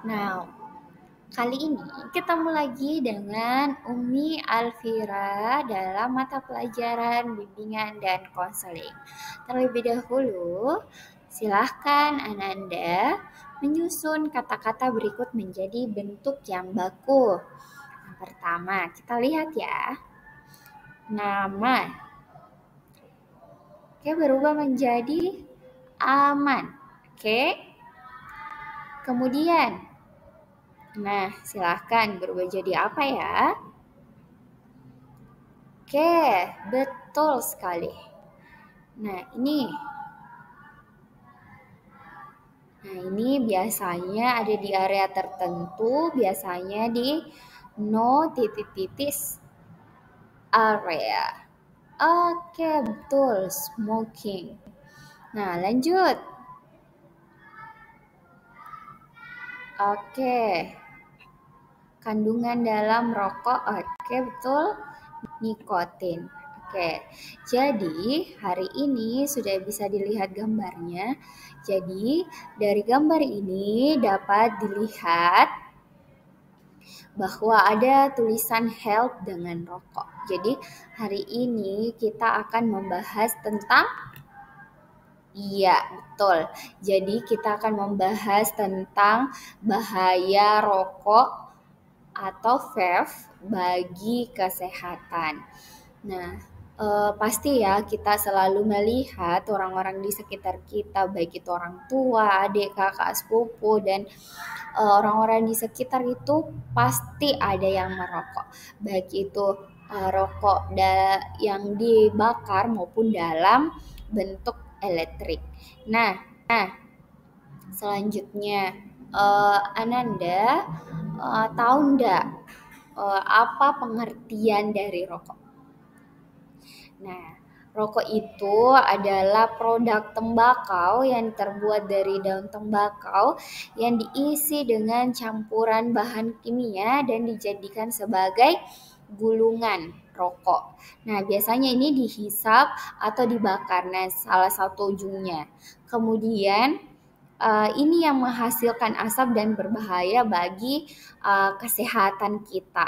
Nah, kali ini ketemu lagi dengan Umi Alfira dalam mata pelajaran bimbingan dan konseling. Terlebih dahulu, silahkan Ananda menyusun kata-kata berikut menjadi bentuk yang baku. Yang pertama, kita lihat ya. Nama. Oke, berubah menjadi aman. Oke. Kemudian, nah, silahkan berubah jadi apa ya? Oke, betul sekali. Nah, ini biasanya ada di area tertentu, biasanya di no titik-titik area. Oke, betul, smoking. Nah, lanjut. Oke. Kandungan dalam rokok, oke, betul, nikotin. Oke, jadi hari ini sudah bisa dilihat gambarnya. Jadi dari gambar ini dapat dilihat bahwa ada tulisan health dengan rokok. Jadi hari ini kita akan membahas tentang betul. Jadi kita akan membahas tentang bahaya rokok atau vape bagi kesehatan. Nah, pasti ya kita selalu melihat orang-orang di sekitar kita, baik itu orang tua, adik, kakak, sepupu, dan orang-orang di sekitar itu pasti ada yang merokok. Baik itu rokok yang dibakar maupun dalam bentuk elektrik. Nah, selanjutnya Ananda tahu enggak apa pengertian dari rokok? Nah, rokok itu adalah produk tembakau yang terbuat dari daun tembakau yang diisi dengan campuran bahan kimia dan dijadikan sebagai gulungan rokok. Nah, biasanya ini dihisap atau dibakar. Nah, salah satu ujungnya. Kemudian ini yang menghasilkan asap dan berbahaya bagi kesehatan kita.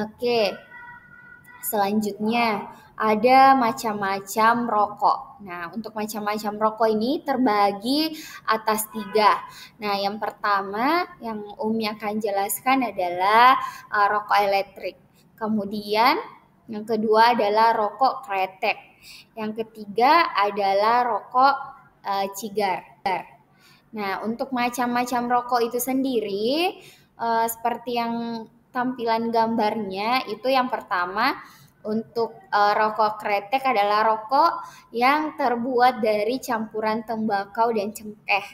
Oke, selanjutnya ada macam-macam rokok. Nah, untuk macam-macam rokok ini terbagi atas 3. Nah, yang pertama yang Umi akan jelaskan adalah rokok elektrik. Kemudian yang kedua adalah rokok kretek. Yang ketiga adalah rokok cigar. Nah, untuk macam-macam rokok itu sendiri, seperti yang tampilan gambarnya, itu yang pertama untuk rokok kretek adalah rokok yang terbuat dari campuran tembakau dan cengkeh.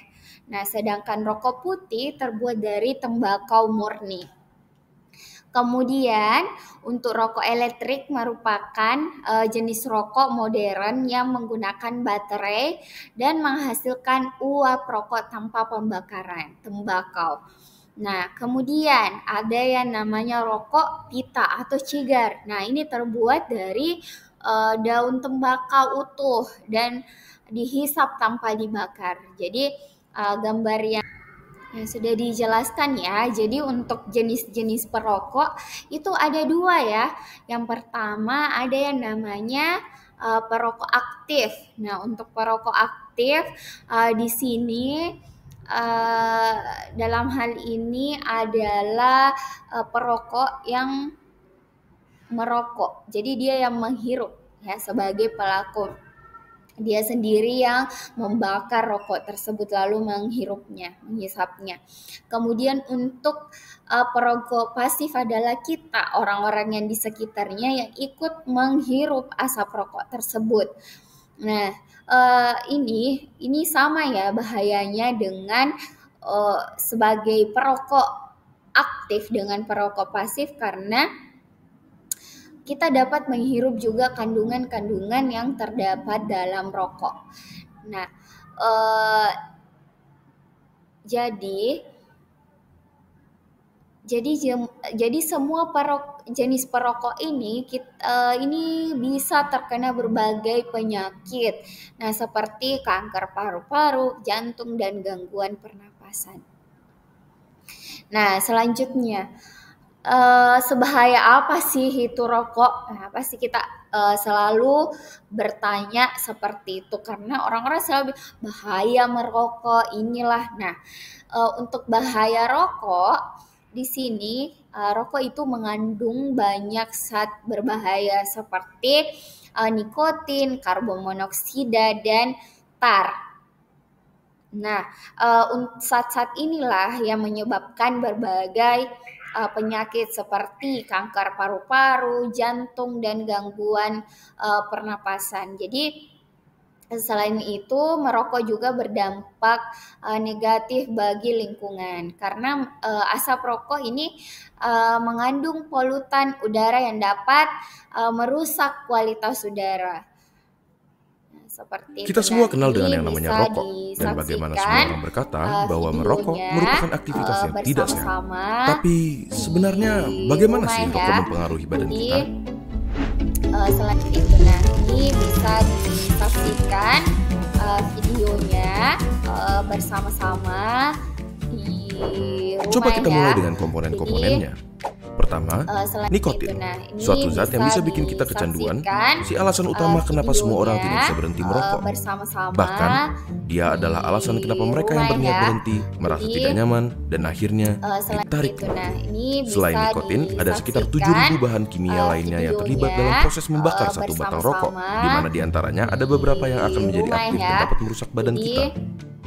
Nah, sedangkan rokok putih terbuat dari tembakau murni. Kemudian untuk rokok elektrik merupakan jenis rokok modern yang menggunakan baterai dan menghasilkan uap rokok tanpa pembakaran tembakau. Nah, kemudian ada yang namanya rokok pita atau cigar. Nah, ini terbuat dari daun tembakau utuh dan dihisap tanpa dibakar. Jadi gambar yang sudah dijelaskan ya. Jadi untuk jenis-jenis perokok itu ada 2 ya. Yang pertama ada yang namanya perokok aktif. Nah, untuk perokok aktif di sini dalam hal ini adalah perokok yang merokok. Jadi dia yang menghirup ya sebagai pelaku. Dia sendiri yang membakar rokok tersebut lalu menghisapnya. Kemudian untuk perokok pasif adalah kita, orang-orang yang di sekitarnya yang ikut menghirup asap rokok tersebut. Nah, ini sama ya bahayanya dengan sebagai perokok aktif dengan perokok pasif karena kita dapat menghirup juga kandungan-kandungan yang terdapat dalam rokok. Nah, jadi semua jenis perokok ini bisa terkena berbagai penyakit. Nah, seperti kanker paru-paru, jantung, dan gangguan pernapasan. Nah, selanjutnya, sebahaya apa sih itu rokok? Nah, pasti kita selalu bertanya seperti itu karena orang-orang selalu bilang, bahaya merokok inilah. Nah, untuk bahaya rokok di sini, rokok itu mengandung banyak zat berbahaya seperti nikotin, karbon monoksida, dan tar. Nah, zat-zat inilah yang menyebabkan berbagai penyakit seperti kanker paru-paru, jantung, dan gangguan pernapasan. Jadi, selain itu, merokok juga berdampak negatif bagi lingkungan karena asap rokok ini mengandung polutan udara yang dapat merusak kualitas udara. Nah, seperti itu. Kita semua Nah, kenal dengan ini yang namanya bisa rokok, dan bagaimana semua disaksikan orang berkata bahwa merokok videonya merupakan aktivitas yang tidak sehat. bersama-sama Tapi sebenarnya di bagaimana rumah sih ya. rokok mempengaruhi badan Jadi, kita? selain itu, nah ini bisa disaksikan videonya bersama-sama di rumah Coba kita ya. mulai dengan komponen-komponennya. Pertama, Selain nikotin. itu, nah ini Suatu zat yang bisa bisa bikin kita kecanduan, disaksikan si alasan utama kenapa semua orang tidak bisa berhenti merokok. bersama-sama Bahkan, dia di adalah alasan kenapa mereka yang rumah berniat ya. berhenti merasa Jadi, tidak nyaman dan akhirnya selain ditarik itu, kembali. nah ini Selain bisa nikotin, ada sekitar disaksikan 7.000 bahan kimia lainnya yang terlibat dalam videonya proses membakar satu batang rokok, bersama-sama di mana diantaranya ada beberapa yang akan di menjadi rumah aktif ya. dan dapat merusak badan Jadi, kita.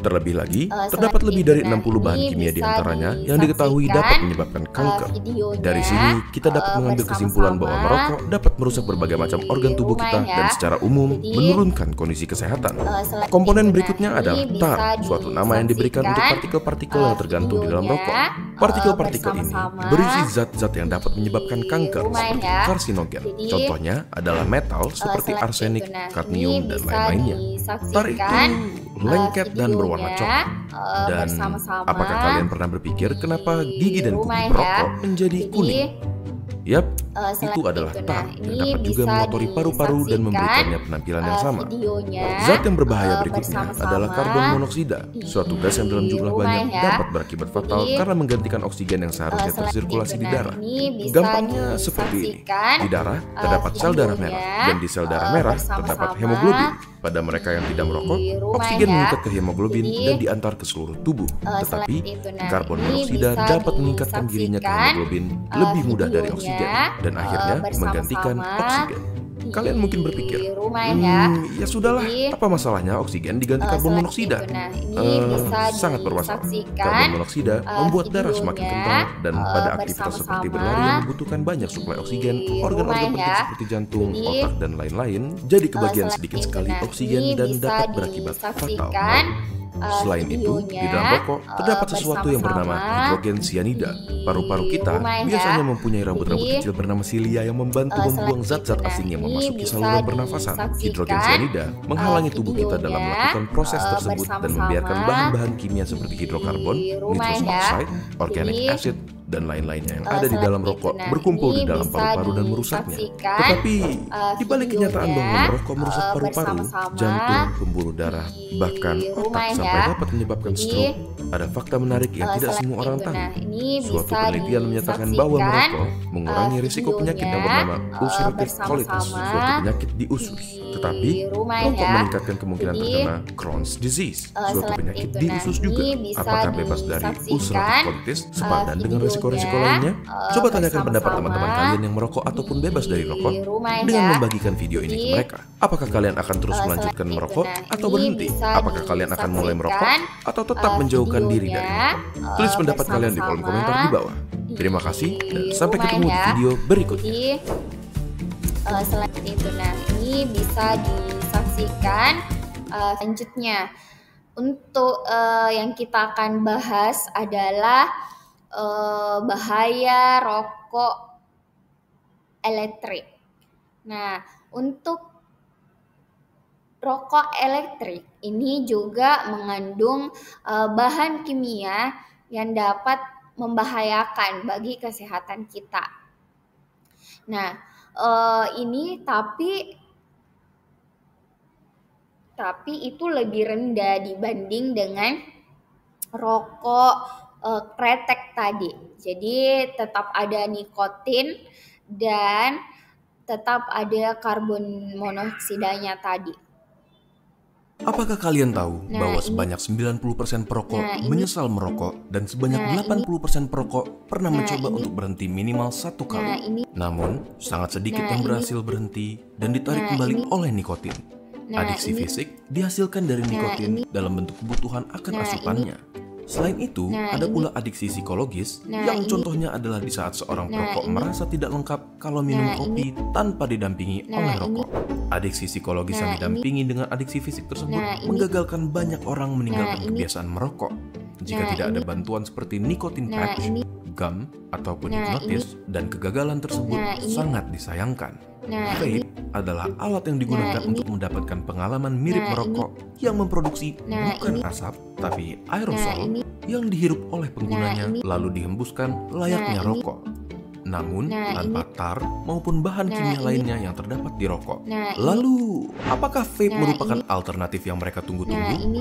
Terlebih lagi, terdapat selain lebih itu, dari nah 60 bahan ini kimia bisa diantaranya yang diketahui dapat disaksikan menyebabkan kanker. videonya Dari sini, kita dapat mengambil kesimpulan bahwa bersama-sama merokok dapat merusak berbagai macam di organ tubuh rumah kita ya. dan secara umum Jadi, menurunkan kondisi kesehatan. selain Komponen itu, nah berikutnya ini adalah bisa tar, suatu nama yang diberikan untuk disaksikan partikel-partikel yang tergantung di dalam rokok. videonya Partikel-partikel ini bersama-sama berisi zat-zat yang dapat menyebabkan di kanker rumah seperti ya. karsinogen. Jadi, Contohnya adalah metal seperti selain arsenik, itu, nah kadmium, ini dan bisa lain-lainnya. Tar itu disaksikan lengket dan berwarna videonya coklat. Dan bersama-sama apakah kalian pernah berpikir kenapa di gigi dan kuku rumah ya. perokok menjadi Jadi, kuning? Yap, selain itu adalah itu, tar nah yang ini dapat juga bisa mengotori paru-paru dan disaksikan memberikannya penampilan yang sama. videonya Zat yang berbahaya berikutnya bersama-sama adalah karbon monoksida, suatu gas yang dalam di jumlah rumah banyak ya. dapat berakibat fatal Jadi, karena menggantikan oksigen yang seharusnya selain tersirkulasi itu, di nah darah. ini bisa Gampangnya seperti ini. disaksikan Di darah terdapat sel darah merah, videonya dan di sel darah merah terdapat bersama-sama hemoglobin. Pada mereka yang tidak merokok, di rumah oksigen ya. mengikat ke hemoglobin Jadi, dan diantar ke seluruh tubuh. selain Tetapi, itu, nah karbon ini monoksida bisa dapat meningkatkan dirinya ke disaksikan hemoglobin lebih mudah dari videonya oksigen dan akhirnya menggantikan bersama-sama oksigen. Kalian mungkin berpikir, di rumah ya. ya sudahlah, Jadi, apa masalahnya oksigen diganti karbon selain monoksida? itu, nah ini bisa Sangat bermasalah. disaksikan Karbon monoksida membuat darah semakin videonya kental dan pada aktivitas seperti bersama-sama berlari yang membutuhkan banyak suplai oksigen, di organ-organ rumah penting ya. seperti jantung, Jadi, otak, dan lain-lain jadi kebagian selain sedikit itu, sekali nah oksigen ini dan bisa dapat berakibat fatal. disaksikan Selain itu, di dalam rokok terdapat sesuatu yang bernama hidrogen sianida. Paru-paru kita biasanya mempunyai rambut-rambut kecil bernama silia yang membantu membuang zat-zat asing yang memasuki saluran pernafasan. Hidrogen sianida menghalangi tubuh kita dalam melakukan proses tersebut dan membiarkan bahan-bahan kimia seperti hidrokarbon, nitrous oxide, organic acid, dan lain-lainnya yang ada di dalam rokok berkumpul di dalam paru-paru dan merusaknya. Tetapi, di balik kenyataan bahwa merokok merusak paru-paru, jantung, pembuluh darah, bahkan otak sampai dapat menyebabkan stroke, ada fakta menarik yang tidak semua orang tahu. Suatu penelitian menyatakan bahwa merokok mengurangi risiko penyakit yang bernama ulcerative colitis, suatu penyakit di usus. Tetapi, rokok meningkatkan kemungkinan terkena Crohn's disease, suatu penyakit di usus juga. Apakah bebas dari ulcerative colitis sepadan dengan risiko-risiko lainnya? Coba tanyakan pendapat teman-teman kalian yang merokok ataupun bebas dari rokok dengan membagikan video ini ke mereka. Apakah kalian akan terus melanjutkan merokok atau berhenti? Apakah kalian akan mulai merokok atau tetap menjauhkan diri dari merokok? Tulis pendapat kalian di kolom komentar di bawah. Terima kasih dan sampai ketemu di video berikutnya. Selain itu, nah ini bisa disaksikan selanjutnya. Untuk yang kita akan bahas adalah bahaya rokok elektrik. Nah, untuk rokok elektrik ini juga mengandung bahan kimia yang dapat membahayakan bagi kesehatan kita. Nah, ini tapi itu lebih rendah dibanding dengan rokok kretek tadi. Jadi tetap ada nikotin dan tetap ada karbon monoksidanya tadi. Apakah kalian tahu bahwa sebanyak 90% perokok menyesal merokok dan sebanyak 80% perokok pernah mencoba untuk berhenti minimal 1 kali? Namun, sangat sedikit yang berhasil berhenti dan ditarik kembali oleh nikotin. Adiksi fisik dihasilkan dari nikotin dalam bentuk kebutuhan akan asupannya. Selain itu, ada pula adiksi psikologis yang contohnya adalah di saat seorang perokok merasa tidak lengkap kalau minum kopi tanpa didampingi oleh rokok. Adiksi psikologis yang didampingi dengan adiksi fisik tersebut menggagalkan banyak orang meninggalkan kebiasaan merokok. Jika tidak ada bantuan seperti nikotin patch, gum, ataupun hipnotis, dan kegagalan tersebut sangat disayangkan. Vape adalah alat yang digunakan untuk mendapatkan pengalaman mirip merokok yang memproduksi bukan asap, tapi aerosol yang dihirup oleh penggunanya lalu dihembuskan layaknya rokok. Namun, tanpa tar maupun bahan kimia lainnya yang terdapat di rokok. Lalu, apakah vape merupakan alternatif yang mereka tunggu-tunggu?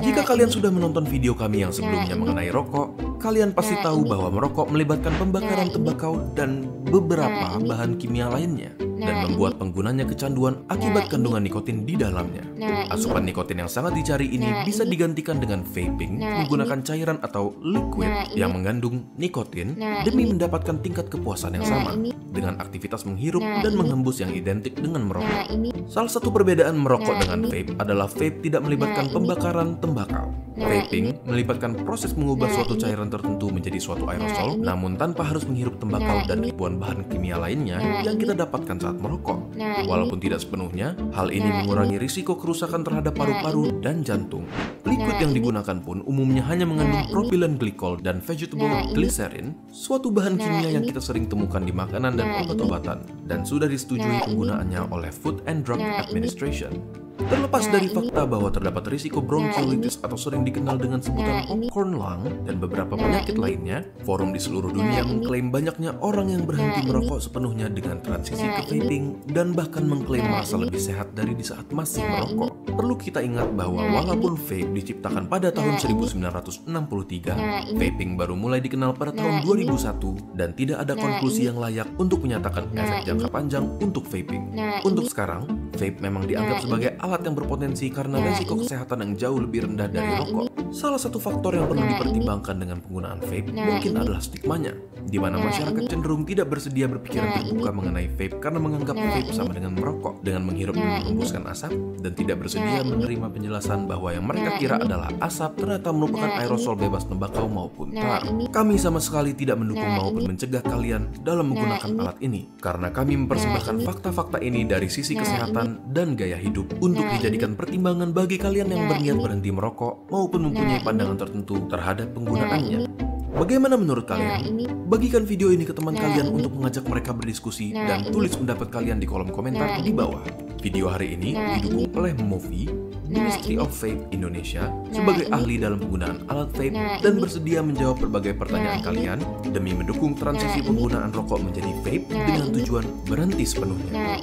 Jika kalian sudah menonton video kami yang sebelumnya mengenai rokok, kalian pasti tahu bahwa merokok melibatkan pembakaran tembakau dan beberapa bahan kimia lainnya dan membuat penggunanya kecanduan akibat kandungan nikotin di dalamnya. Asupan nikotin yang sangat dicari ini bisa digantikan dengan vaping menggunakan cairan atau liquid yang mengandung nikotin demi mendapatkan tingkat kepuasan yang sama dengan aktivitas menghirup dan menghembus yang identik dengan merokok. Salah satu perbedaan merokok dengan vape adalah vape tidak melibatkan pembakaran tembakau. Vaping melibatkan proses mengubah suatu cairan tertentu menjadi suatu aerosol, namun tanpa harus menghirup tembakau dan ribuan bahan kimia lainnya yang kita dapatkan saat merokok. Walaupun tidak sepenuhnya, hal ini mengurangi risiko kerusakan terhadap paru-paru dan jantung. Liquid yang digunakan pun umumnya hanya mengandung propylene glycol dan vegetable glycerin, suatu bahan kimia yang kita sering temukan di makanan dan obat-obatan, dan sudah disetujui penggunaannya oleh Food and Drug Administration. Terlepas dari fakta bahwa terdapat risiko bronkiolitis atau sering dikenal dengan sebutan popcorn lung dan beberapa penyakit lainnya, forum di seluruh dunia mengklaim banyaknya orang yang berhenti merokok sepenuhnya dengan transisi ke vaping dan bahkan mengklaim merasa lebih sehat dari di saat masih merokok. Perlu kita ingat bahwa walaupun vape diciptakan pada tahun 1963, vaping baru mulai dikenal pada tahun 2001 dan tidak ada konklusi yang layak untuk menyatakan efek jangka panjang untuk vaping. Untuk sekarang, vape memang dianggap sebagai alat yang berpotensi karena risiko kesehatan yang jauh lebih rendah dari rokok. Salah satu faktor yang perlu dipertimbangkan dengan penggunaan vape mungkin adalah stigmanya, di mana masyarakat cenderung tidak bersedia berpikiran terbuka mengenai vape karena menganggap vape sama dengan merokok dengan menghirup dan menghembuskan asap, dan tidak bersedia menerima penjelasan bahwa yang mereka kira adalah asap ternyata merupakan aerosol bebas tembakau maupun tar. Kami sama sekali tidak mendukung maupun mencegah kalian dalam menggunakan alat ini, karena kami mempersembahkan fakta-fakta ini dari sisi kesehatan dan gaya hidup untuk dijadikan pertimbangan bagi kalian yang berniat berhenti merokok maupun mempunyai pandangan tertentu terhadap penggunaannya. Bagaimana menurut kalian? Bagikan video ini ke teman kalian untuk mengajak mereka berdiskusi dan tulis pendapat kalian di kolom komentar di bawah. Video hari ini didukung oleh Movi, Ministry of Vape Indonesia, sebagai ahli dalam penggunaan alat vape dan bersedia menjawab berbagai pertanyaan kalian demi mendukung transisi penggunaan rokok menjadi vape dengan tujuan berhenti sepenuhnya.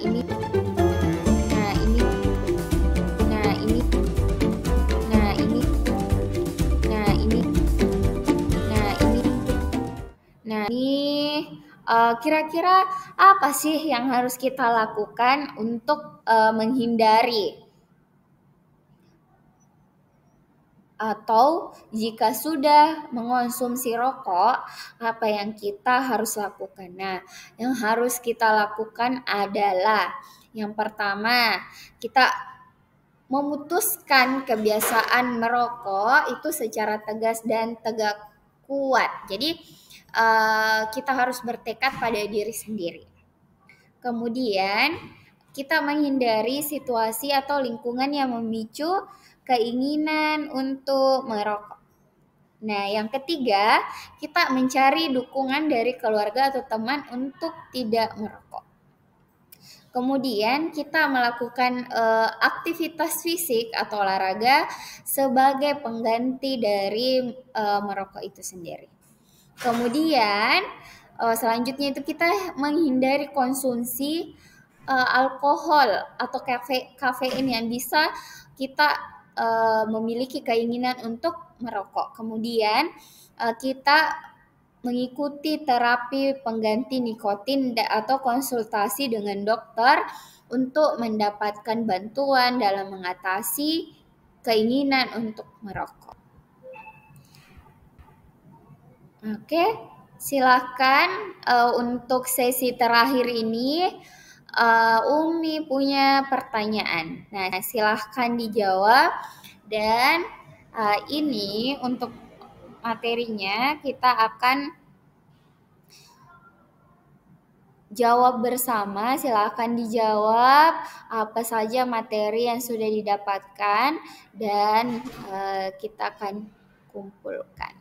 Kira-kira apa sih yang harus kita lakukan untuk menghindari, atau jika sudah mengonsumsi rokok, apa yang kita harus lakukan? Nah, yang harus kita lakukan adalah yang pertama, kita memutuskan kebiasaan merokok itu secara tegas dan tegak kuat. Jadi kita harus bertekad pada diri sendiri. Kemudian kita menghindari situasi atau lingkungan yang memicu keinginan untuk merokok. Nah, yang ketiga, kita mencari dukungan dari keluarga atau teman untuk tidak merokok. Kemudian kita melakukan aktivitas fisik atau olahraga sebagai pengganti dari merokok itu sendiri. Kemudian selanjutnya itu kita menghindari konsumsi alkohol atau kafein yang bisa kita memiliki keinginan untuk merokok. Kemudian kita mengikuti terapi pengganti nikotin atau konsultasi dengan dokter untuk mendapatkan bantuan dalam mengatasi keinginan untuk merokok. Oke, silakan untuk sesi terakhir ini Umi punya pertanyaan. Nah, silahkan dijawab. Dan ini untuk materinya kita akan jawab bersama. Silahkan dijawab apa saja materi yang sudah didapatkan dan kita akan kumpulkan.